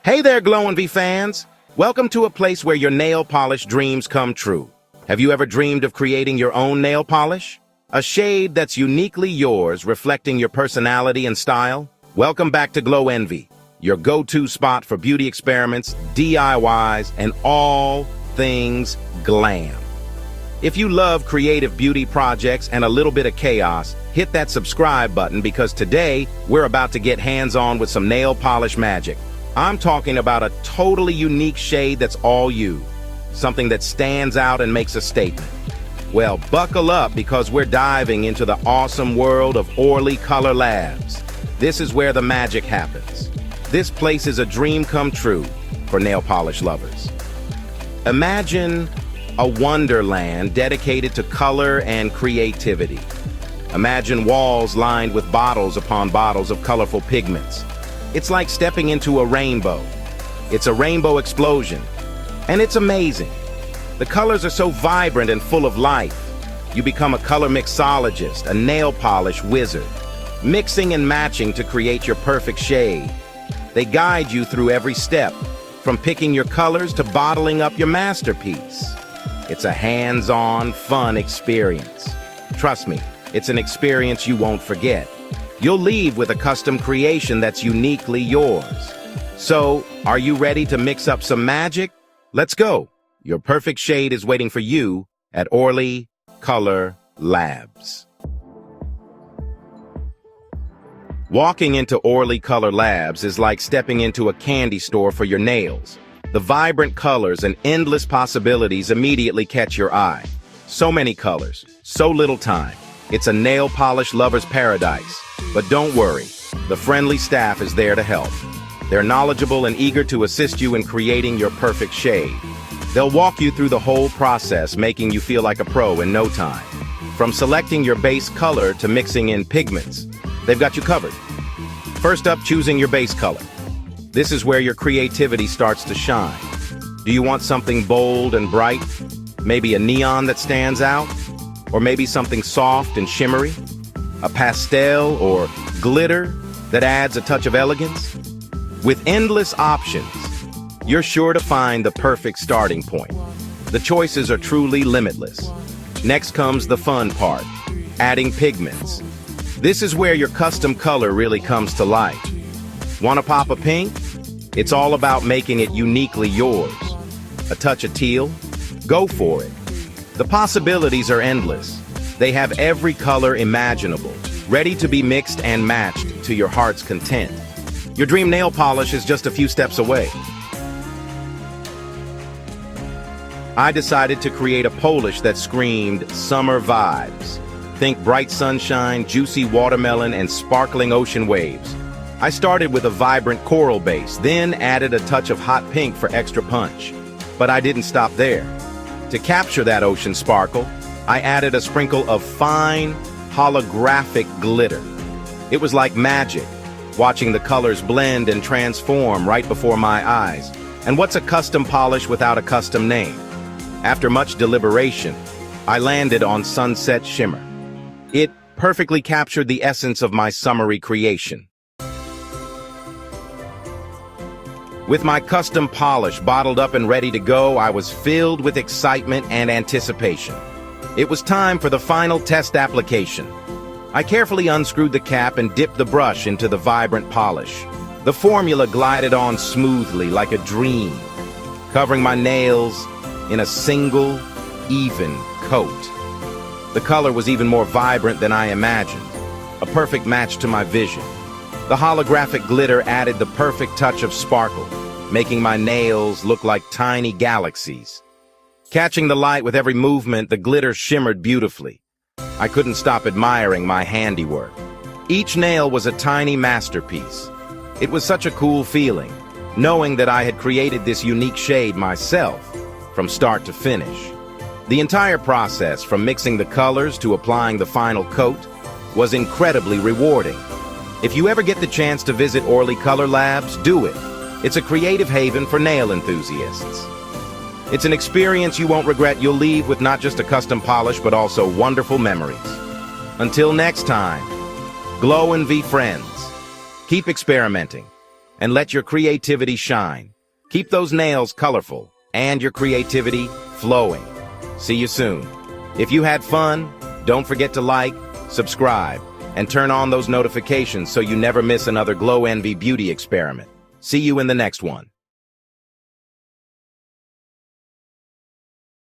Hey there, Glowenvy fans! Welcome to a place where your nail polish dreams come true. Have you ever dreamed of creating your own nail polish? A shade that's uniquely yours, reflecting your personality and style? Welcome back to Glowenvy, your go-to spot for beauty experiments, DIYs, and all things glam. If you love creative beauty projects and a little bit of chaos, hit that subscribe button because today we're about to get hands-on with some nail polish magic. I'm talking about a totally unique shade that's all you, something that stands out and makes a statement. Well, buckle up because we're diving into the awesome world of Orly Color Labs. This is where the magic happens. This place is a dream come true for nail polish lovers. Imagine a wonderland dedicated to color and creativity. Imagine walls lined with bottles upon bottles of colorful pigments. It's like stepping into a rainbow. It's a rainbow explosion, and it's amazing. The colors are so vibrant and full of life. You become a color mixologist, a nail polish wizard, mixing and matching to create your perfect shade. They guide you through every step, from picking your colors to bottling up your masterpiece. It's a hands-on, fun experience. Trust me, it's an experience you won't forget. You'll leave with a custom creation that's uniquely yours. So, are you ready to mix up some magic? Let's go! Your perfect shade is waiting for you at Orly Color Labs. Walking into Orly Color Labs is like stepping into a candy store for your nails. The vibrant colors and endless possibilities immediately catch your eye. So many colors, so little time. It's a nail polish lover's paradise. But don't worry, the friendly staff is there to help. They're knowledgeable and eager to assist you in creating your perfect shade. They'll walk you through the whole process, making you feel like a pro in no time. From selecting your base color to mixing in pigments, they've got you covered. First up, choosing your base color. This is where your creativity starts to shine. Do you want something bold and bright? Maybe a neon that stands out? Or maybe something soft and shimmery? A pastel or glitter that adds a touch of elegance? With endless options, you're sure to find the perfect starting point. The choices are truly limitless. Next comes the fun part, adding pigments. This is where your custom color really comes to life. Want to pop a pink? It's all about making it uniquely yours. A touch of teal? Go for it. The possibilities are endless. They have every color imaginable, ready to be mixed and matched to your heart's content. Your dream nail polish is just a few steps away. I decided to create a polish that screamed summer vibes. Think bright sunshine, juicy watermelon, and sparkling ocean waves. I started with a vibrant coral base, then added a touch of hot pink for extra punch. But I didn't stop there. To capture that ocean sparkle, I added a sprinkle of fine, holographic glitter. It was like magic, watching the colors blend and transform right before my eyes. And what's a custom polish without a custom name? After much deliberation, I landed on Sunset Shimmer. It perfectly captured the essence of my summery creation. With my custom polish bottled up and ready to go, I was filled with excitement and anticipation. It was time for the final test application. I carefully unscrewed the cap and dipped the brush into the vibrant polish. The formula glided on smoothly like a dream, covering my nails in a single, even coat. The color was even more vibrant than I imagined, a perfect match to my vision. The holographic glitter added the perfect touch of sparkle, making my nails look like tiny galaxies. Catching the light with every movement, the glitter shimmered beautifully. I couldn't stop admiring my handiwork. Each nail was a tiny masterpiece. It was such a cool feeling, knowing that I had created this unique shade myself, from start to finish. The entire process, from mixing the colors to applying the final coat, was incredibly rewarding. If you ever get the chance to visit Orly Color Labs, do it. It's a creative haven for nail enthusiasts. It's an experience you won't regret. You'll leave with not just a custom polish, but also wonderful memories. Until next time, Glowenvy friends, keep experimenting, and let your creativity shine. Keep those nails colorful and your creativity flowing. See you soon. If you had fun, don't forget to like, subscribe, and turn on those notifications so you never miss another Glowenvy beauty experiment. See you in the next one.